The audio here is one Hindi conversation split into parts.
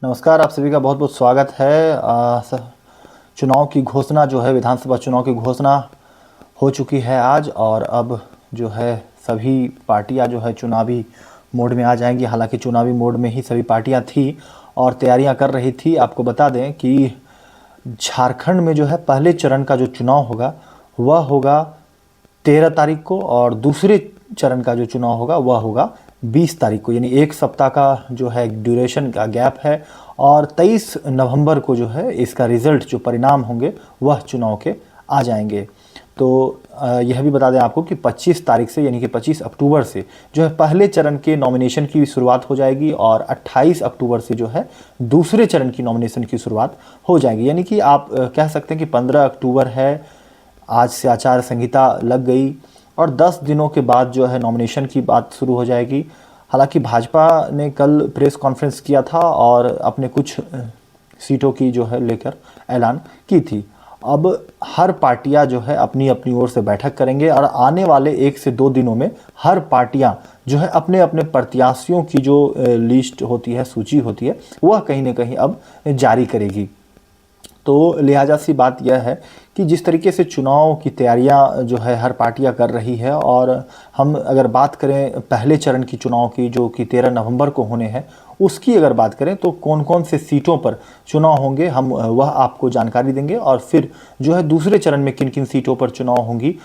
नमस्कार, आप सभी का बहुत बहुत स्वागत है। चुनाव की घोषणा जो है, विधानसभा चुनाव की घोषणा हो चुकी है आज, और अब जो है सभी पार्टियां जो है चुनावी मोड में आ जाएंगी। हालांकि चुनावी मोड में ही सभी पार्टियां थी और तैयारियां कर रही थी। आपको बता दें कि झारखंड में जो है पहले चरण का जो चुनाव होगा वह होगा 13 तारीख को, और दूसरे चरण का जो चुनाव होगा वह होगा 20 तारीख को। यानी एक सप्ताह का जो है ड्यूरेशन का गैप है, और 23 नवंबर को जो है इसका रिजल्ट, जो परिणाम होंगे वह चुनाव के आ जाएंगे। तो यह भी बता दें आपको कि 25 तारीख से, यानी कि 25 अक्टूबर से जो है पहले चरण के नॉमिनेशन की शुरुआत हो जाएगी, और 28 अक्टूबर से जो है दूसरे चरण की नॉमिनेशन की शुरुआत हो जाएगी। यानी कि आप कह सकते हैं कि 15 अक्टूबर है, आज से आचार संहिता लग गई, और 10 दिनों के बाद जो है नॉमिनेशन की बात शुरू हो जाएगी। हालांकि भाजपा ने कल प्रेस कॉन्फ्रेंस किया था और अपने कुछ सीटों की जो है लेकर ऐलान की थी। अब हर पार्टियां जो है अपनी अपनी ओर से बैठक करेंगे, और आने वाले 1 से 2 दिनों में हर पार्टियां जो है अपने अपने प्रत्याशियों की जो लिस्ट होती है, सूची होती है, वह कहीं ना कहीं अब जारी करेगी। तो लिहाजा सी बात यह है कि जिस तरीके से चुनाव की तैयारियां जो है हर पार्टियां कर रही है, और हम अगर बात करें पहले चरण की चुनाव की, जो कि 13 नवंबर को होने हैं, उसकी अगर बात करें तो कौन कौन से सीटों पर चुनाव होंगे हम वह आपको जानकारी देंगे। और फिर जो है दूसरे चरण में किन किन सीटों पर चुनाव होंगी।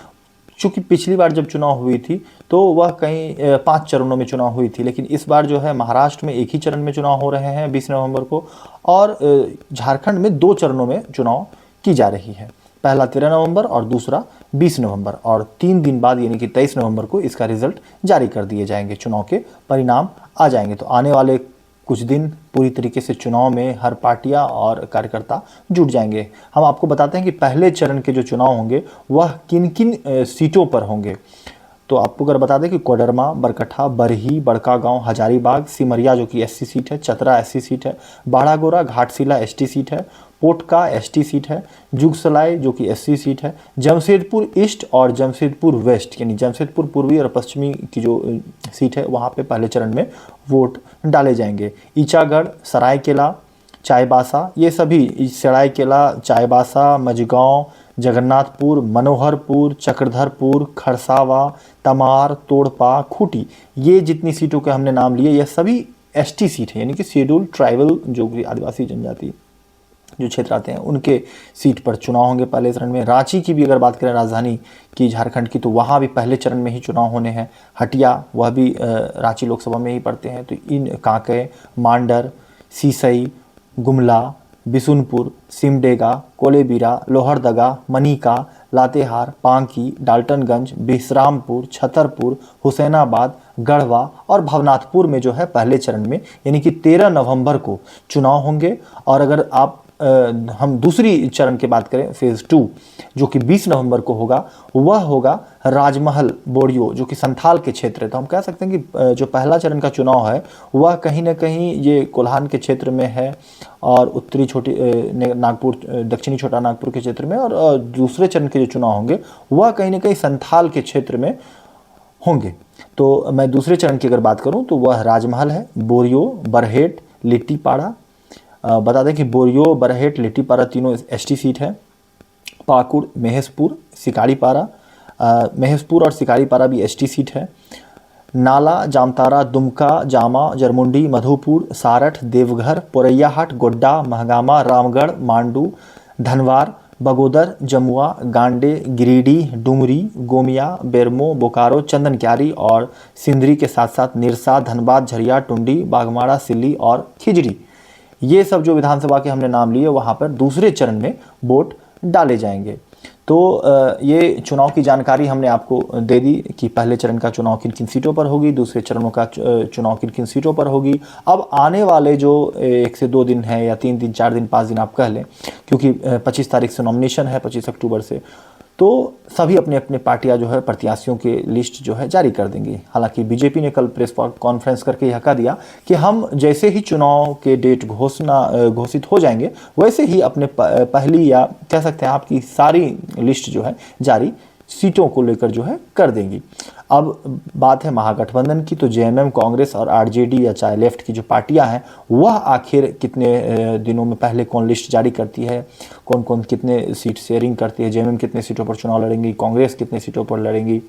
चूँकि पिछली बार जब चुनाव हुई थी तो वह कहीं 5 चरणों में चुनाव हुई थी, लेकिन इस बार जो है महाराष्ट्र में एक ही चरण में चुनाव हो रहे हैं 20 नवंबर को, और झारखंड में 2 चरणों में चुनाव की जा रही है। पहला 13 नवंबर और दूसरा 20 नवंबर, और 3 दिन बाद यानी कि 23 नवंबर को इसका रिजल्ट जारी कर दिए जाएंगे, चुनाव के परिणाम आ जाएंगे। तो आने वाले कुछ दिन पूरी तरीके से चुनाव में हर पार्टियां और कार्यकर्ता जुट जाएंगे। हम आपको बताते हैं कि पहले चरण के जो चुनाव होंगे वह किन किन सीटों पर होंगे। तो आपको अगर बता दें कि कोडरमा, बरकठा, बरही, बड़कागांव, हजारीबाग, सिमरिया जो कि एससी सीट है, चतरा एससी सीट है, बाड़ागोरा, घाटशिला एसटी सीट है, पोटका एसटी सीट है, जुगसलाई जो कि एससी सीट है, जमशेदपुर ईस्ट और जमशेदपुर वेस्ट यानी जमशेदपुर पूर्वी और पश्चिमी की जो सीट है वहाँ पे पहले चरण में वोट डाले जाएंगे। ईचागढ़, सरायकेला, चाईबासा, ये सभी सरायकेला, चाईबासा, मझगांव, जगन्नाथपुर, मनोहरपुर, चक्रधरपुर, खरसावा, तमार, तोड़पा, खूंटी, ये जितनी सीटों के हमने नाम लिए यह सभी एसटी सीट है, यानी कि शेड्यूल ट्राइबल जो कि आदिवासी जनजाति जो क्षेत्र आते हैं उनके सीट पर चुनाव होंगे पहले चरण में। रांची की भी अगर बात करें, राजधानी की झारखंड की, तो वहाँ भी पहले चरण में ही चुनाव होने हैं। हटिया, वह भी रांची लोकसभा में ही पड़ते हैं। तो इन कांके, मांडर, सीसई, गुमला, बिशुनपुर, सिमडेगा, कोलेबिरा, लोहरदगा, मनिका, लातेहार, पांकी, डाल्टनगंज, बिश्रामपुर, छतरपुर, हुसैनाबाद, गढ़वा और भवनाथपुर में जो है पहले चरण में यानी कि 13 नवंबर को चुनाव होंगे। और अगर आप हम दूसरी चरण की बात करें, फेज़ 2 जो कि 20 नवंबर को होगा, वह होगा राजमहल बोरियो जो कि संथाल के क्षेत्र है। तो हम कह सकते हैं कि जो पहला चरण का चुनाव है वह कहीं ना कहीं ये कोल्हान के क्षेत्र में है, और उत्तरी छोटी नागपुर, दक्षिणी छोटा नागपुर के क्षेत्र में, और दूसरे चरण के जो चुनाव होंगे वह कहीं ना कहीं संथाल के क्षेत्र में होंगे। तो मैं दूसरे चरण की अगर बात करूं तो वह राजमहल है, बोरियो, बरहेट, लिट्टीपाड़ा। बता दें कि बोरियो, बरहेट, लिट्टीपाड़ा तीनों एसटी सीट है। पाकुड़, महेशपुर, सिकाड़ीपाड़ा, महेशपुर और सिकाड़ीपाड़ा भी एसटी सीट है। नाला, जामतारा, दुमका, जामा, जरमुंडी, मधुपुर, सारठ, देवघर, पोरैयाहाट, गोड्डा, महगामा, रामगढ़, मांडू, धनवार, बगोदर, जमुआ, गांडे, गिरिडीह, डुमरी, गोमिया, बेरमो, बोकारो, चंदनक्यारी और सिंदरी के साथ साथ निरसा, धनबाद, झरिया, टुंडी, बागमाड़ा, सिल्ली और खिजड़ी, ये सब जो विधानसभा के हमने नाम लिए वहाँ पर दूसरे चरण में वोट डाले जाएंगे। तो ये चुनाव की जानकारी हमने आपको दे दी कि पहले चरण का चुनाव किन किन सीटों पर होगी, दूसरे चरणों का चुनाव किन किन सीटों पर होगी। अब आने वाले जो 1 से 2 दिन है, या 3 दिन, 4 दिन, 5 दिन आप कह लें, क्योंकि 25 तारीख से नॉमिनेशन है, 25 अक्टूबर से, तो सभी अपने अपने पार्टियां जो है प्रत्याशियों के लिस्ट जो है जारी कर देंगी। हालांकि बीजेपी ने कल प्रेस कॉन्फ्रेंस करके यह कह दिया कि हम जैसे ही चुनाव के डेट घोषित हो जाएंगे वैसे ही अपने पहली, या कह सकते हैं आपकी सारी लिस्ट जो है जारी सीटों को लेकर जो है कर देंगी। अब बात है महागठबंधन की, तो जेएमएम, कांग्रेस और आरजेडी या चाहे लेफ्ट की जो पार्टियां हैं वह आखिर कितने दिनों में पहले कौन लिस्ट जारी करती है, कौन कौन कितने सीट शेयरिंग करती है, जेएमएम कितने सीटों पर चुनाव लड़ेंगी, कांग्रेस कितने सीटों पर लड़ेंगी,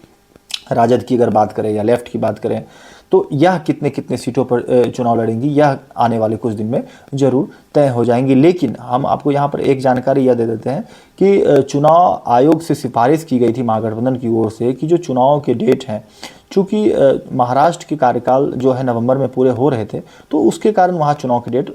राजद की अगर बात करें या लेफ्ट की बात करें तो यह कितने कितने सीटों पर चुनाव लड़ेंगी, यह आने वाले कुछ दिन में जरूर तय हो जाएंगी। लेकिन हम आपको यहाँ पर एक जानकारी यह दे देते हैं कि चुनाव आयोग से सिफारिश की गई थी महागठबंधन की ओर से कि जो चुनाव के डेट हैं, चूँकि महाराष्ट्र के कार्यकाल जो है नवंबर में पूरे हो रहे थे तो उसके कारण वहाँ चुनाव की डेट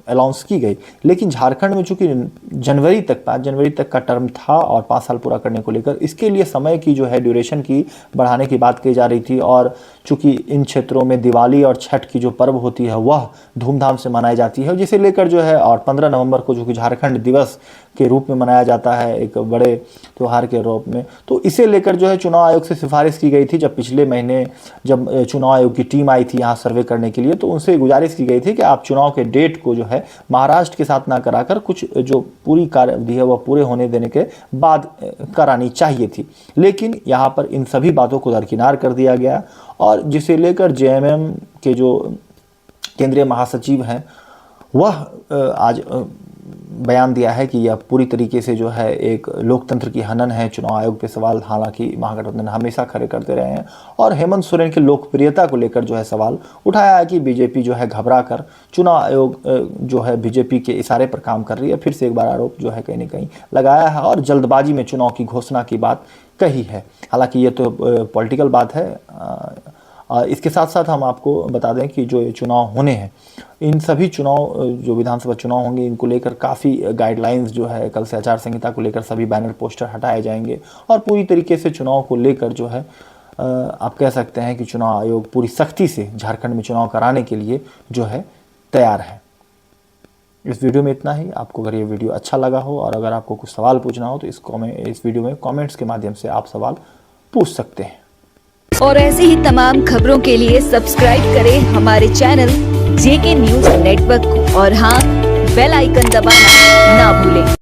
अनाउंस की गई। लेकिन झारखंड में चूँकि जनवरी तक 5 जनवरी तक का टर्म था और 5 साल पूरा करने को लेकर इसके लिए समय की जो है ड्यूरेशन की बढ़ाने की बात कही जा रही थी। और चूँकि इन क्षेत्रों में दिवाली और छठ की जो पर्व होती है वह धूमधाम से मनाई जाती है, जिसे लेकर जो है और 15 नवंबर को जो कि झारखंड दिवस के रूप में मनाया जाता है एक बड़े त्यौहार के रूप में, तो इसे लेकर जो है चुनाव आयोग से सिफारिश की गई थी। जब पिछले महीने जब चुनाव आयोग की टीम आई थी यहाँ सर्वे करने के लिए तो उनसे गुजारिश की गई थी कि आप चुनाव के डेट को जो है महाराष्ट्र के साथ ना कराकर कुछ जो पूरी कार्यावधि है वह पूरे होने देने के बाद करानी चाहिए थी। लेकिन यहाँ पर इन सभी बातों को दरकिनार कर दिया गया और जिसे लेकर जेएमएम के जो केंद्रीय महासचिव हैं वह आज बयान दिया है कि यह पूरी तरीके से जो है एक लोकतंत्र की हनन है। चुनाव आयोग पे सवाल हालांकि महागठबंधन हमेशा खड़े करते रहे हैं और हेमंत सोरेन की लोकप्रियता को लेकर जो है सवाल उठाया है कि बीजेपी जो है घबरा कर चुनाव आयोग जो है बीजेपी के इशारे पर काम कर रही है। फिर से एक बार आरोप जो है कहीं ना कहीं लगाया है और जल्दबाजी में चुनाव की घोषणा की बात कही है। हालांकि ये तो पॉलिटिकल बात है। इसके साथ साथ हम आपको बता दें कि जो ये चुनाव होने हैं इन सभी चुनाव जो विधानसभा चुनाव होंगे इनको लेकर काफ़ी गाइडलाइंस जो है कल से आचार संहिता को लेकर सभी बैनर पोस्टर हटाए जाएंगे और पूरी तरीके से चुनाव को लेकर जो है आप कह सकते हैं कि चुनाव आयोग पूरी सख्ती से झारखंड में चुनाव कराने के लिए जो है तैयार है। इस वीडियो में इतना ही। आपको अगर ये वीडियो अच्छा लगा हो और अगर आपको कुछ सवाल पूछना हो तो इस वीडियो में कमेंट्स के माध्यम से आप सवाल पूछ सकते हैं। और ऐसे ही तमाम खबरों के लिए सब्सक्राइब करें हमारे चैनल जेके न्यूज नेटवर्क को और हाँ बेल आइकन दबाना ना भूलें।